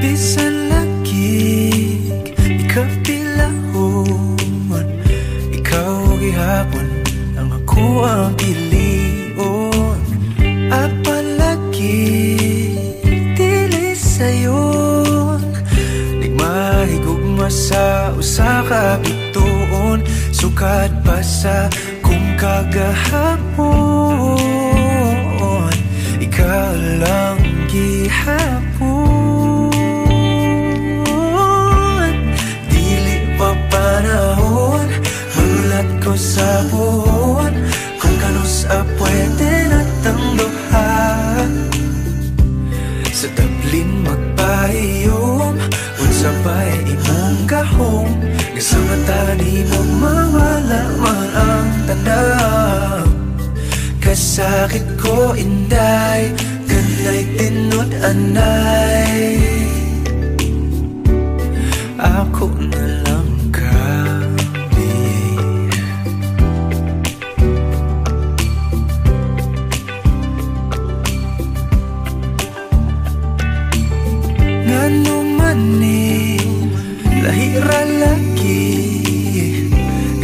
Bisan lagig, ikaw pilahon. Ikaw gihapon, ang ako ang pilion. Apan lagi, dili sayon. Di mahigugma sa usa ka bituon. Sukad pa sa kung kagahapon. Ikaw lang gihapon. Dili pa panahon, magulat ko sa buhon. Kung kanus pwede na tangduhan. Sa tablin magpahiyom, unsa ba'y imong gahom. Kasama tani mo mawala man ang tandang. Kasakit ko inday, kanay tinod anay. Ako na lang kami. Ngano man lahira lagi,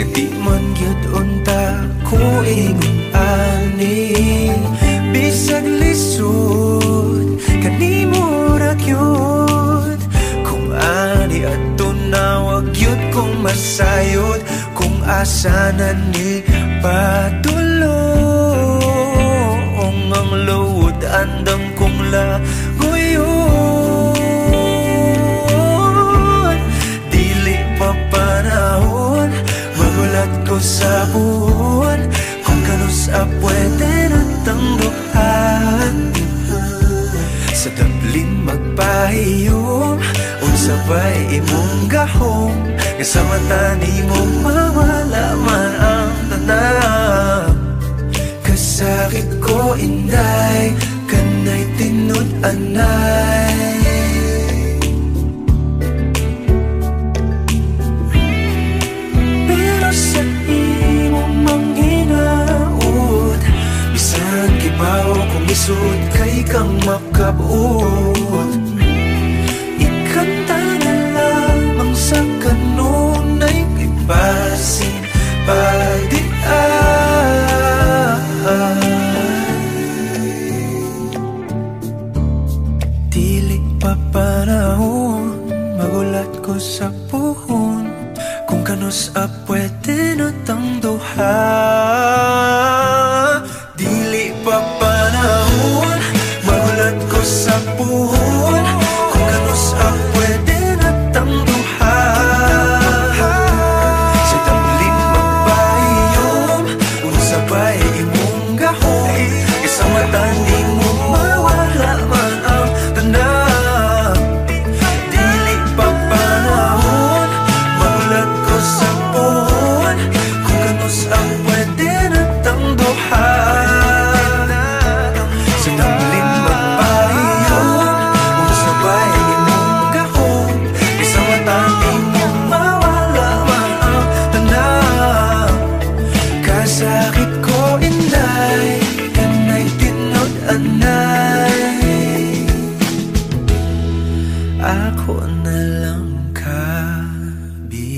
gati man gyud unta ko ingon ani. Bisag lisod kanimo ra gyud, kung ani adto na wag gyud kung masayod. Kung asa na ni padulong ang load andam kong lagoyon. Dili pa panahon, magulat ko sa buwan. Kung kanus pwede na tangduhan. Sa tablin magpahiyom, unsa ba'y imong gahom. Kasama tani mo mawala man ang tanan. Kasakit ko inday, kanay tinod anay. Pero sa imong manghinaot, bisan kibaw kung isod kay kang makabuot. Ikanta na lamang sa kanunay kay basin pagdian. Dili pa panahon, magulat ko sa puhon. Kung kanus pwede na tangduhan. Dili pa panahon, magulat ko sa puhon. Kung kanus pwede na tangduhan. Sa tablin magpahiyom, unsa ba'y imong gahom. Kasama tani mo mawala man ang tanan. Dili pa panahon, magulat ko sa puhon. Kung kanus pwede na tangduhan. Sa tablin magpahiyom, unsa ba'y imong gahom. Kasama tani mo mawala man ang tanan. Kasakit ko inday, kanay tinod anay. Ako na lang kabi.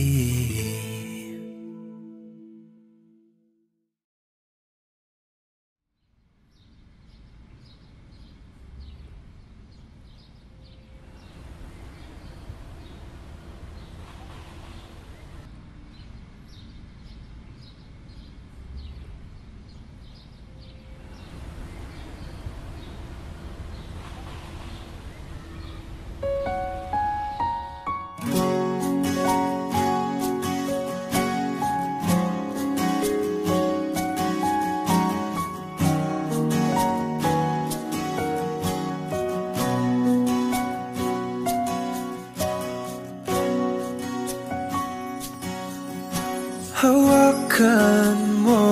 Hawakan mo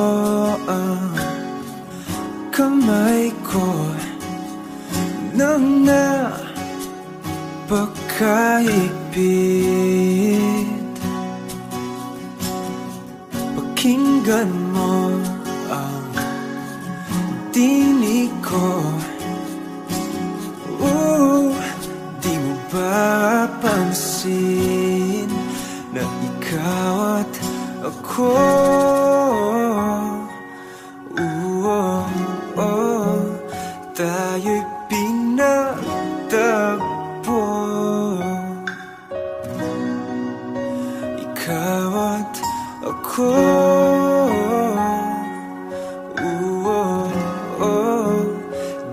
ang kamay ko nang napakahigpit. Pakinggan mo ang tinig ko. Di mo ba ako. Tayo'y pinagtagpo, ikaw at ako.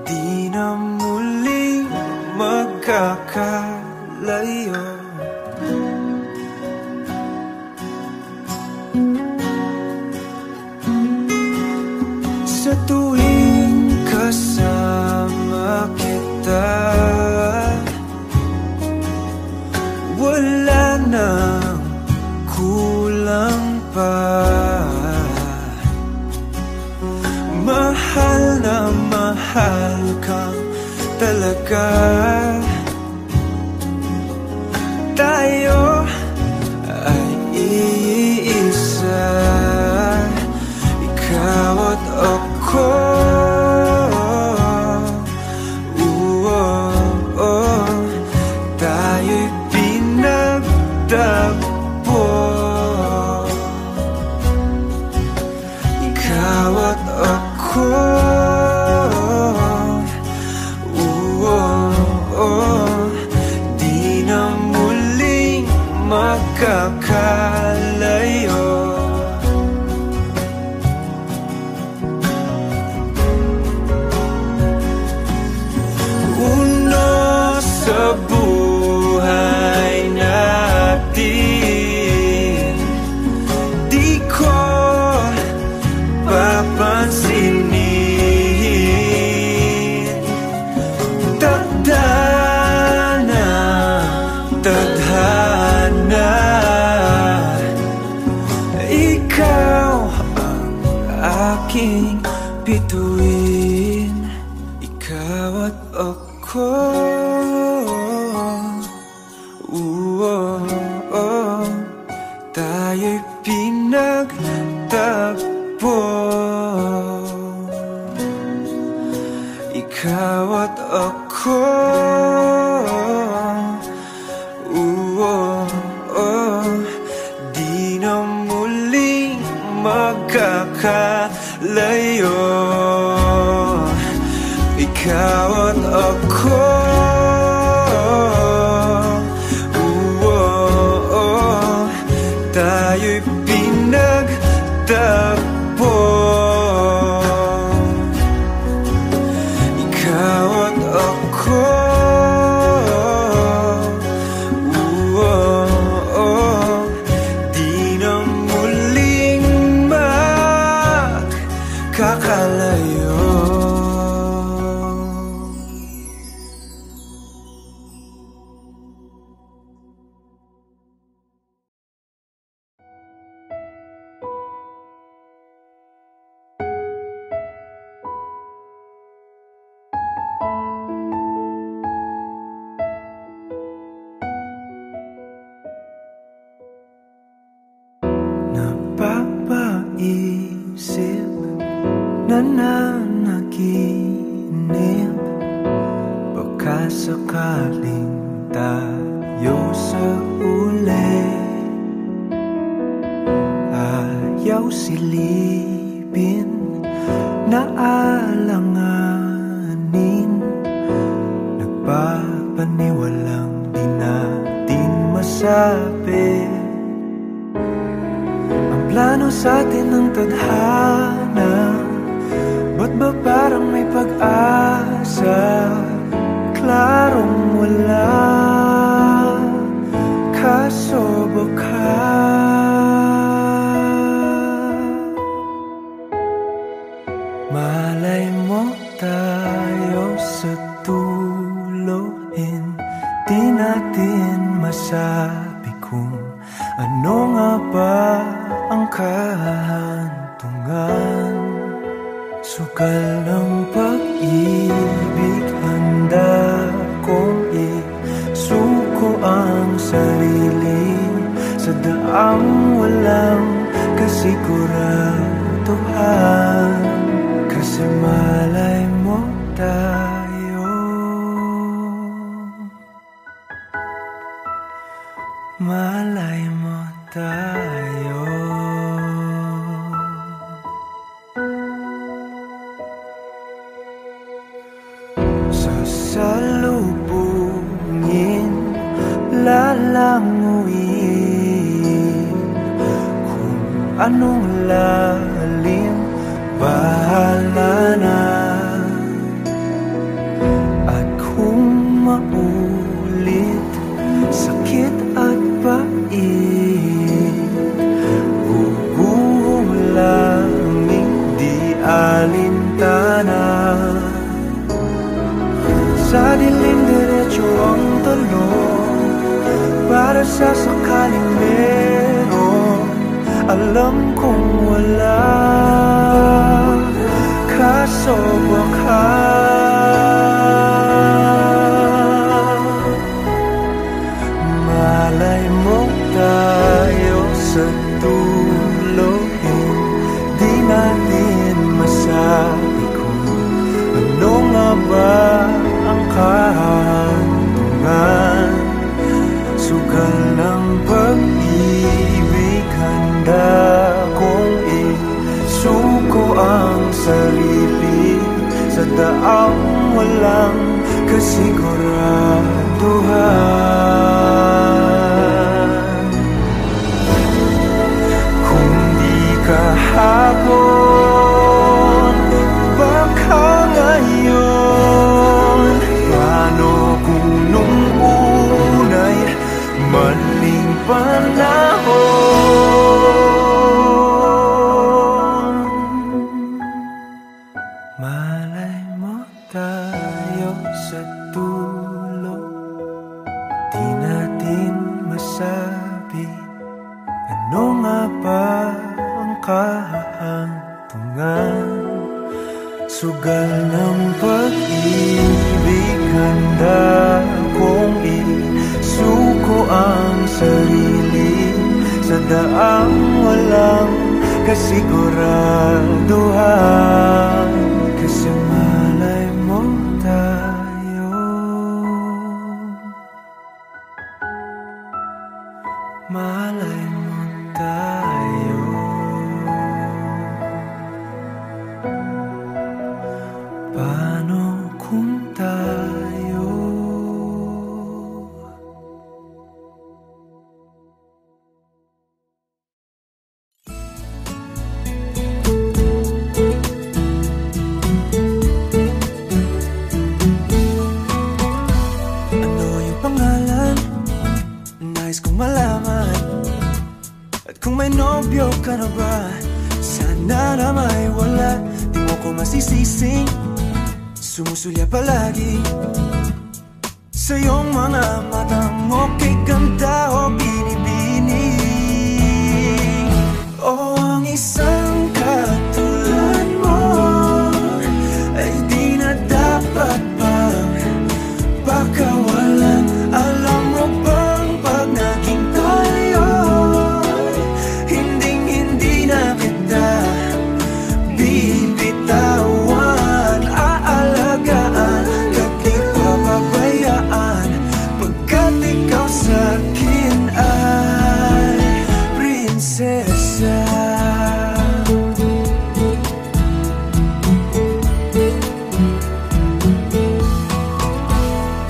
Di na muling magkakalayo. Sa tuwing kasama kita, wala nang kulang pa. Mahal na mahal kang talaga. Tayo ay iisa, ikaw at ako. Tayo'y pinagtagpo, ikaw at ako. Di na muling magkakalayo. Sa buhay natin, di ko papansinin. Tadhana, tadhana, ikaw ang aking bituin, ikaw at ako. Tayo'y pinagtagpo, ikaw at ako. Di na muling magkakalayo, ikaw at ako. Tayo'y pinagtagpo, ikaw at ako. Di na muling magkakalayo. Napapaisip, nananaginip, baka sakaling tayo sa uli. Ayaw silipin, naalanganin, nagpapaniwalang di natin masabi. Plano sa atin ng tadhana, ba't ba parang may pag-asa? Klarong wala, kaso baka malay mo tayo sa tuluhin. Di natin masabi kung ano nga ba ang kahantungan. Sukal ng pag-ibig, handa kong isuko ang sarili sa daang walang kasiguraduhan. Kasi malay mo tayo, malay mo tayo. anong lalim, bahala na. At kung maulit sakit at pait, gugulaming di alintana. Sa dilim diretso ang talon, para sa sakaling meron. Alam kong wala, kaso baka malay mo tayo sa dulo. Hindi natin masabi kung ano nga ba ang kahantungan. Sugal ng pag-ibig, handa kong isuko ang sarili sa daang walang kasiguraduhan. Kung di kahapon, baka ngayon. Paano kung nung unay maling panahon? Malay mo tayo sa dulo, di natin masabi ano nga ba ang kahantungan. Sugal ng pag-ibig, handa kong isuko ang sarili sa daang walang kasiguraduhan. Kasi malay mo tayo, malay mo tayo. Paano kung tayo? Ano yung pangalan? Nais kong malaman. At kung may nobyo ka na ba, sana na may wala. Di mo ko masisising sumusulya palagi sa iyong mga matang okay ganda o binibini. O ang isang katulad mo ay di na dapat pang pakawalan. Alam mo bang pag naging tayo, hinding-hindi na kita bibitawan. Aalagaan at di papabayaan, pagkat ikaw sa'kin ay prinsesa.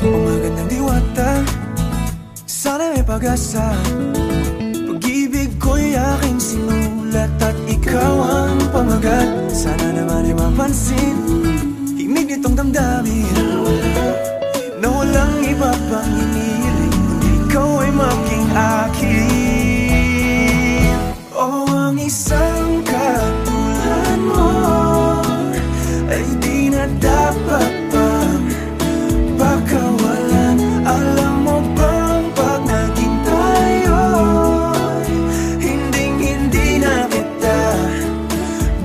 O magandang diwata, sana may pag-asa. Pag-ibig ko'y aking sinulat at ikaw ang pamagat. Sana naman ay mapansin himig nitong damdamin na walang iba pang hinihiling kundi ikaw ay maging akin. O ang isang katulad mo ay di na dapat pang pakawalan. Alam mo bang pag naging tayo, hinding-hindi na kita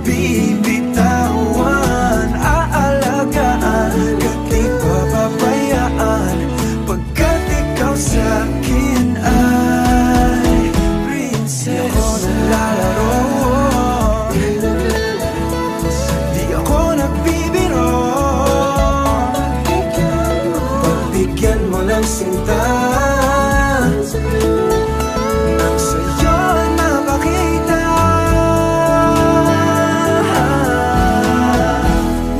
bibitawan. Aalagaan at di papabayaan, pagkat ikaw sa'kin ay prinsesa. Di ako naglalaro, di ako nagbibiro. Pagbigyan mo ng sinta, nang sa'yo ay mapakita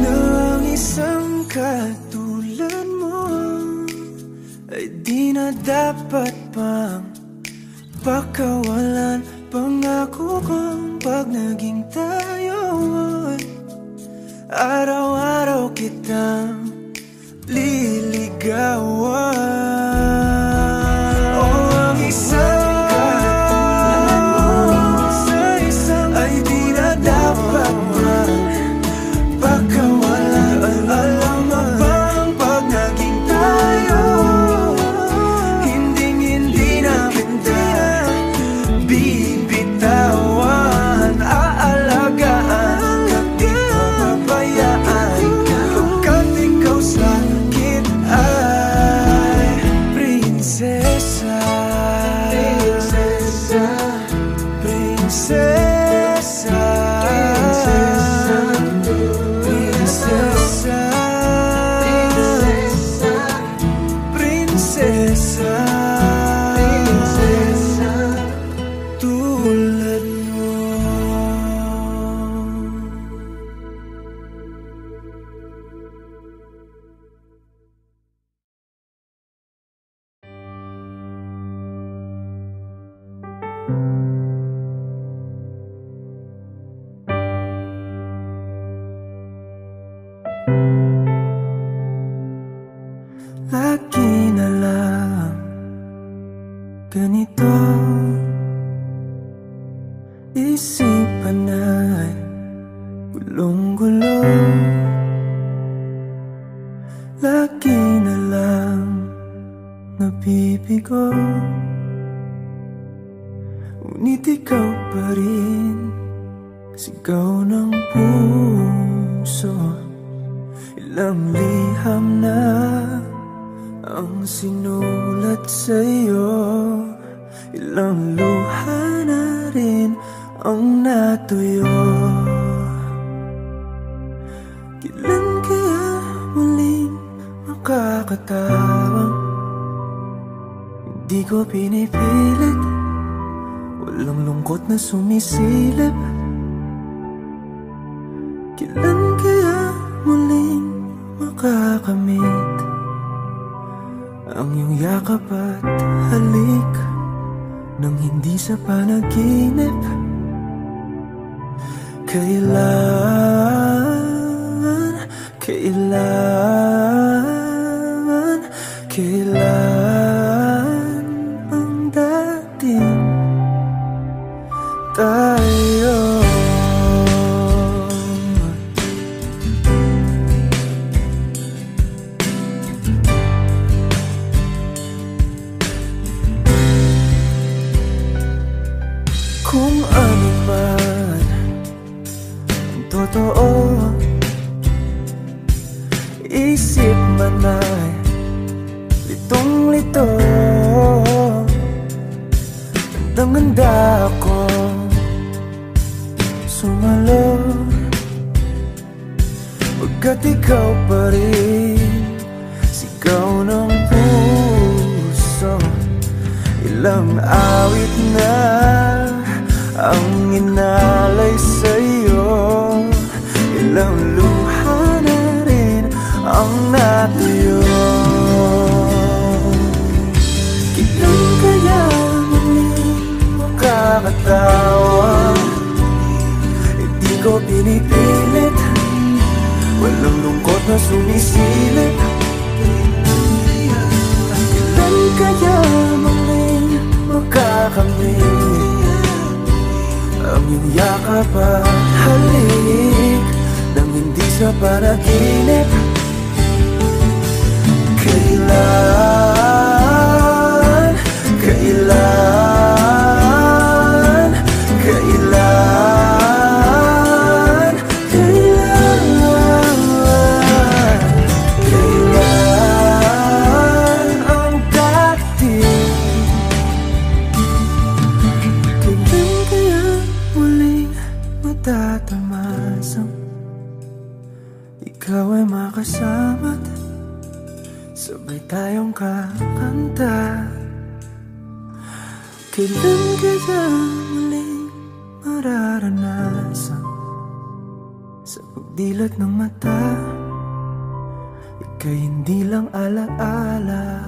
ng isang katulad mo ay di na dapat pang pakawalan. Pangako kong pag naging tayo, araw-araw kitang liligawan. Oh, ang isang katulad mo sa isang ay di na dapat magpakawalan. Alam mo bang pag naging tayo, hinding-hindi na kita bibitawan. Aalagaan at di papabayaan, pagkat ikaw sa akin ay prinsesa. Prinsesa, prinsesa, prinsesa, prinsesa, tulad mo. Lagi na lang ganito, isipan ay gulong-gulo. Lagi na lang nabibigo, ngunit ikaw pa rin sigaw ng puso. Ilang liham na ang sinulat sa'yo, ilang luha na rin ang natuyo. Kailan kaya muling makakatawang? Hindi ko pinipilit, walang lungkot na sumisilip. Kailan kaya muling makakamit ang iyong yakap at halik nang hindi sa panaginip? Kailan, kailan, kailan ang dating tayo? Kung ano man ang totoo, isip man ay litong-lito. Handang-handa akong sumalo, pagkat ikaw pa rin sigaw ng puso. Ilang awit na ang inalay sa'yo, ilang luha na rin ang natuyo. Kailan kaya muling makakatawa? Hindi ko pinipilit, walang lungkot na sumisilip. Kailan kaya muling makakamit ang iyong yakap at halik nang hindi sa panaginip? Kailan, kailan, kailan, kailan, kailan ang dating? Kailan kaya muling matatamasang ikaw ay makasama't sabay tayong kakanta? Kailan kaya muling mararanasan sa pagdilat ng mata, ika'y hindi lang alaala?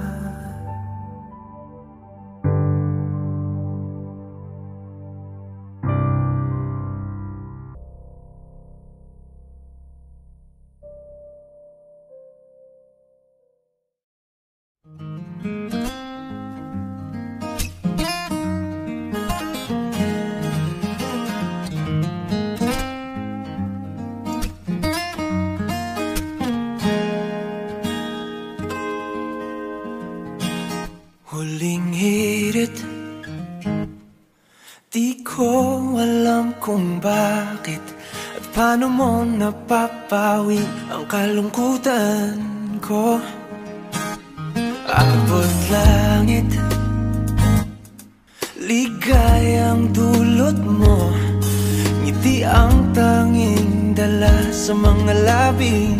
Huling hirit, di ko alam kung bakit at paano mo napapawi ang kalungkutan ko. Abot langit, ligayang dulot mo, ngiti ang tanging dala sa mga labing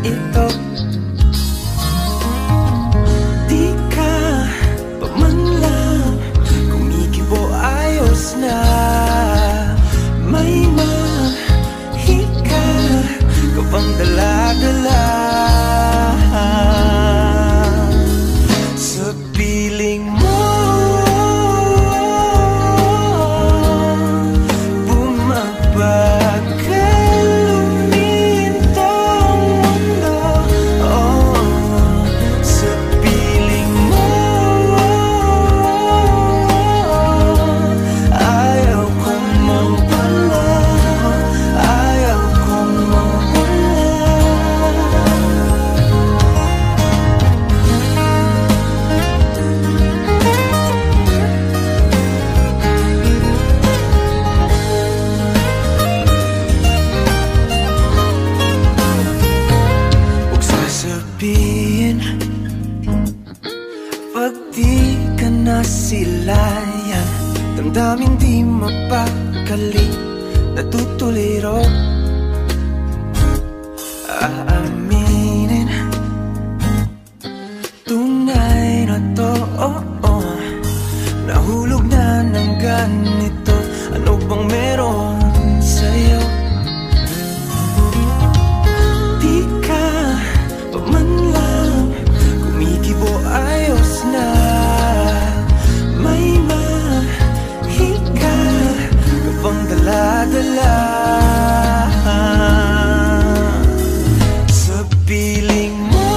ito. Di ka pa man lang kumikibo, ayos na. May mahika ka bang dala-dala sa piling mo? Pag di ka nasilayan, damdamin di mapakali, natutuliro. Aaminin, tunay na to, nahulog na ng ganito. Ano bang meron sa'yo? Di ka pa man lang kumikibo, ayos na. May mahika ka bang dala-dala sa piling mo?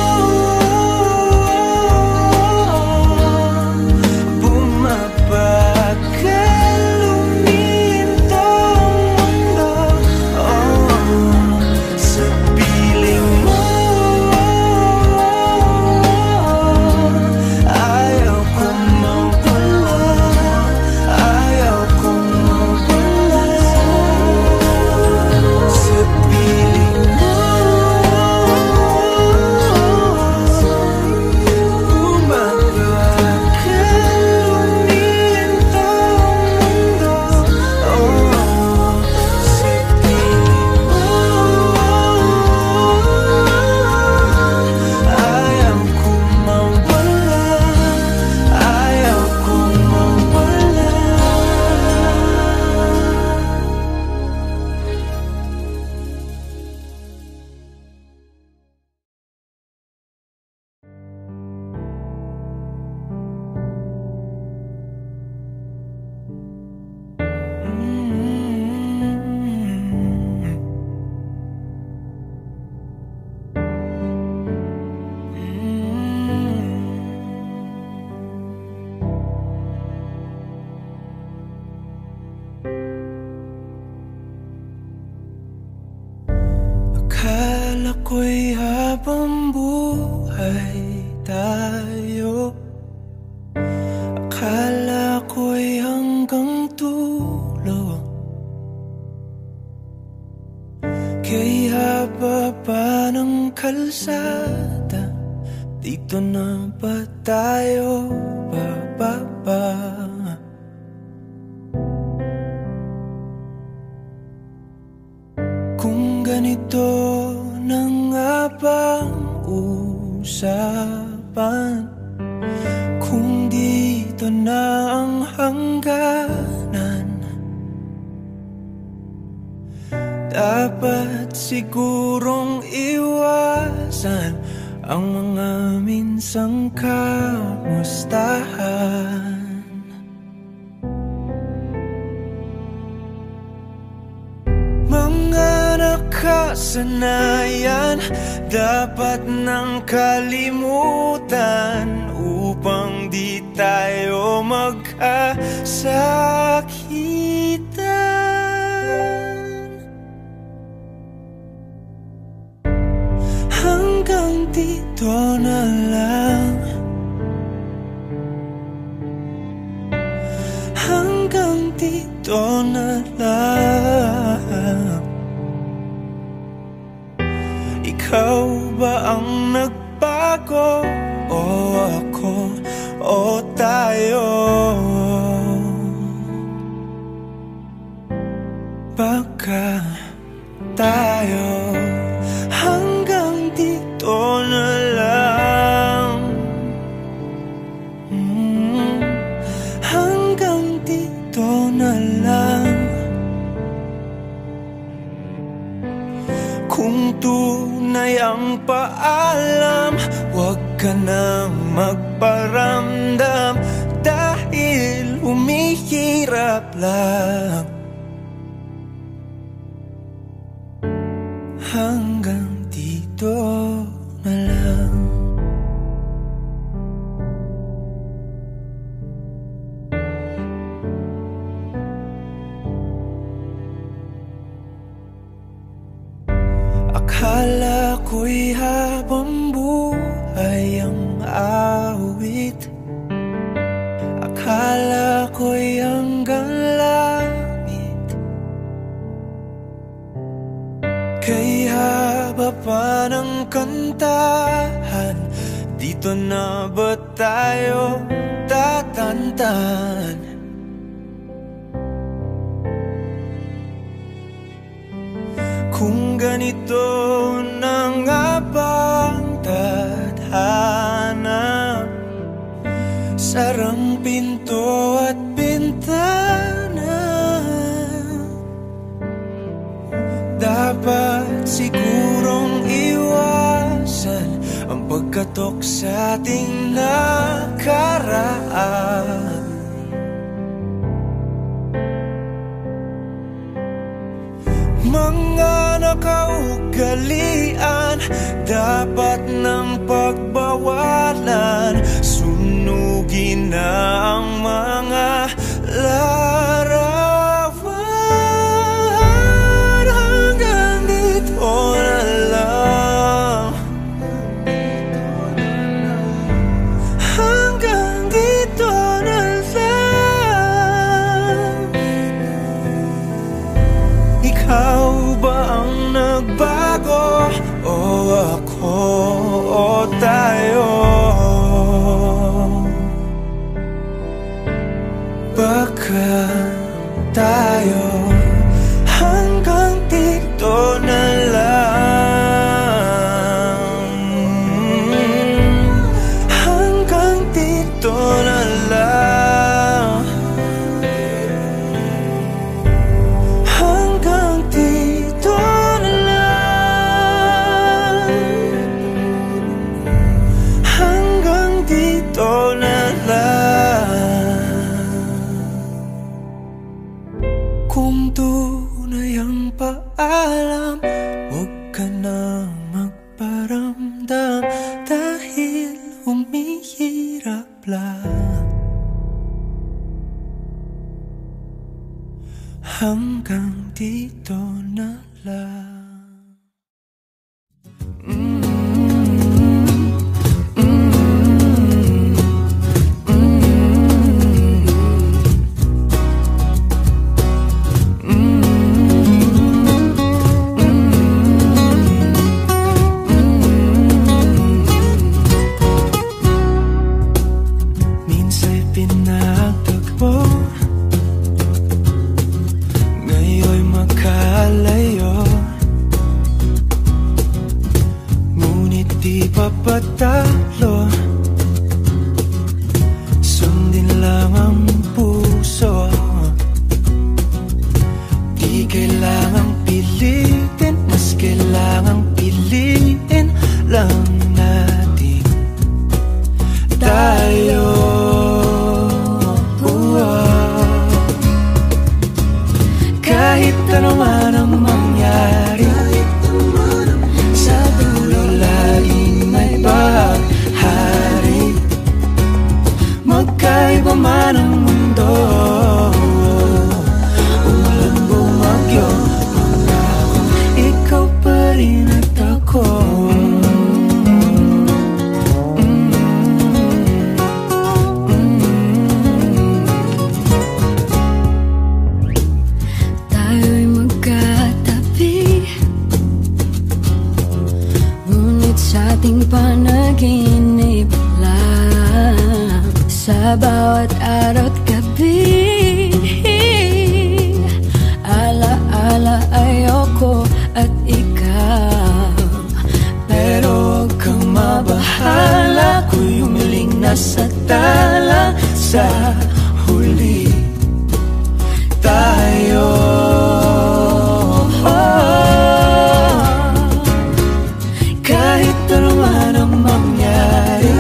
Akala ko'y habang buhay tayo, akala ko'y hanggang dulo. Kay haba pa ng kalsada, dito na ba tayo bababa? Kung ganito na nga bang usapan, kung dito na ang hangganan, dapat sigurong iwasan ang mga minsang kamustahan. Mga nakasanayan dapat nang kalimutan upang di tayo magkasakitan. Hanggang dito na lang, dito na lang. Ikaw ba ang nagbago? O ako? O tayo? Baka tayo hanggang dito na lang. Hanggang dito na lang. Kung tunay ang paalam, huwag ka nang magparamdam, dahil humihirap lang. Hanggang dito na lang. Akala ko'y habang buhay ang awit, akala ko'y hanggang langit. Kay haba pa ng kantahan, dito na ba tayo tatantan? Kung ganito na nga bang tadhana, sarang pinto at bintana. Dapat sigurong iwasan ang pagkatok sa ating nakaraan. Mga nakaugalian dapat ng pagbawalan, sunugin na ang mga larawan. Hanggang dito na lang. Hanggang dito na lang. Ikaw ba ang nagbago? O ako? O tayo? Baka tayo hanggang dito na lang. Hanggang dito na lang. Hanggang dito na lang. Hanggang dito na lang. Kung tunay ang paalam, huwag ka nang magparamdam, dahil humihirap lang. Hanggang dito na lang. Minsa'y pinagtagpo, ngayon'y magkalayo. Ngunit di papatalo, sundin lang ang puso. Di kailangang pilitin, mas kailangang piliin lang natin tayo. Kahit ano man ang mangyari, sa dulo laging may paghari. Magkaiba man ang mundo, umulan bumagyo, pangakong ikaw pa rin at ako. sa bawat araw at gabi. Ala-ala ayoko at ikaw, pero huwag kang mabahala, ako'y umiling na sa tala. Sa huli tayo, kahit ano man ang mangyari,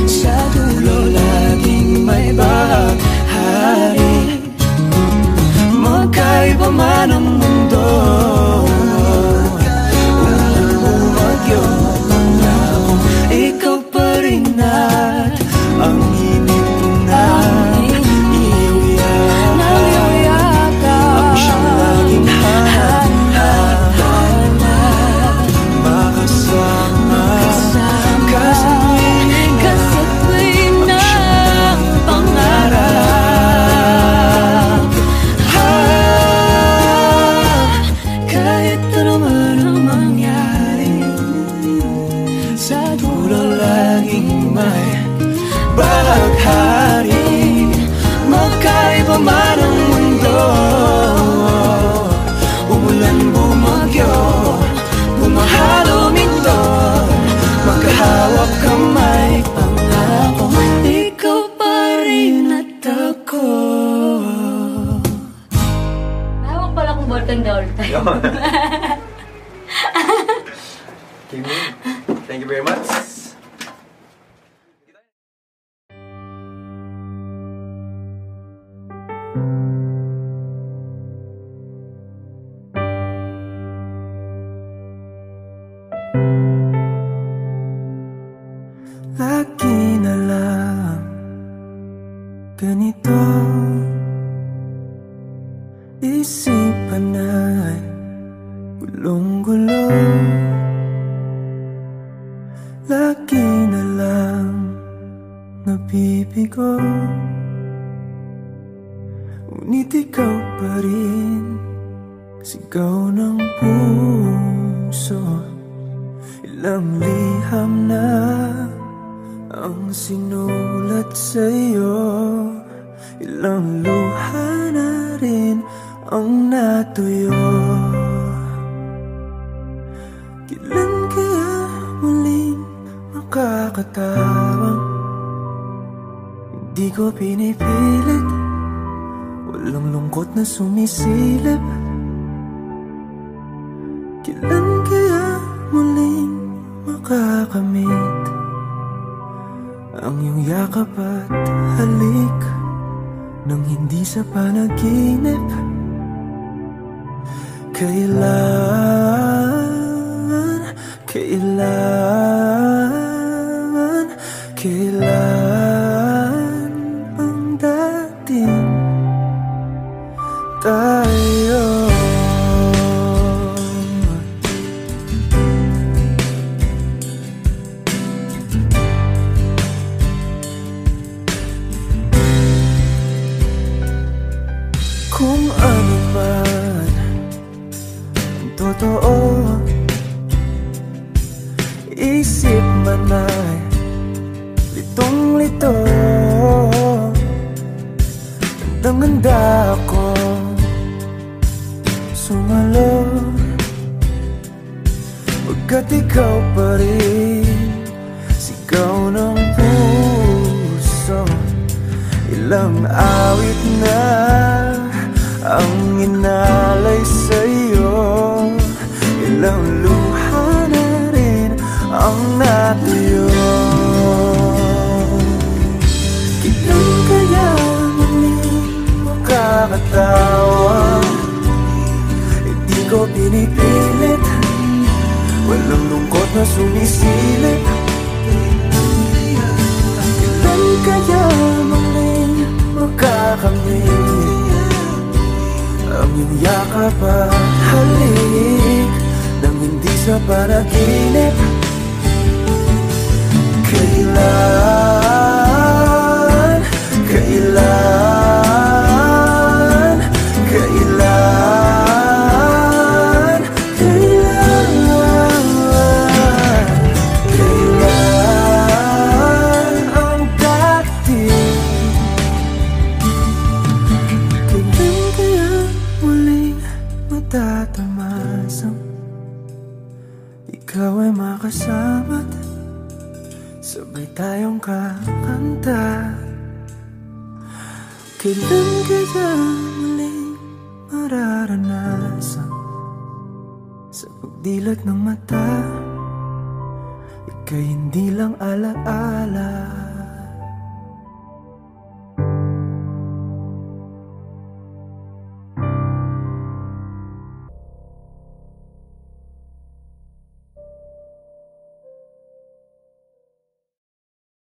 sa dulo laging may bahagi. Magkaiba man ang mundo, ulan bumagyo, pangako ikaw pa rin at ang init na iyong yaka, ang siyang laging hahana, makasama ka sa tuwing ng pangarap. Kahit ano man ang mangyari, sa dulo laging may bahaghari. Magkaiba man ang mundo, umulan bumagyo, bumahalo minto, magkahawak kamay, pangako ikaw pa rin at ako. Hawak pala kong ballpen the whole time. Kimi, thank you very much. Lagi na lang ganito, isipan ay gulong-gulo. Lagi na lang nabibigo, ngunit ikaw pa rin sigaw ng puso. Ilang liham na ang sinulat sa'yo, ilang luha na rin ang natuyo. Kailan kaya muling makakatawang hindi ko pinipilit, walang lungkot na sumisilip. Kailan kaya muling makakamit ang iyong yakap at halik nang hindi sa panaginip? Kailan, kailan, kailan ang dating tayo? Kung ano man ang totoo, isip man ay litong-lito, handang-handa ako sumalo, pagkat ikaw pa rin sigaw ng puso. Ilang awit na ang inalay sa'yo, ilang luha na rin ang natuyo. Kailan kaya muling makakatawa, hindi ko pinipilit, walang lungkot na sumisilip. Kailan kaya muling makakamit ang iyong yakap at halik nang hindi sa panaginip? Kailan, kailan, kailan, kailan, kailan ang ikaw ay makasama't sabay tayong kakanta. Kailan kaya muling mararanasan sa pagdilat ng mata, ika'y hindi lang alaala.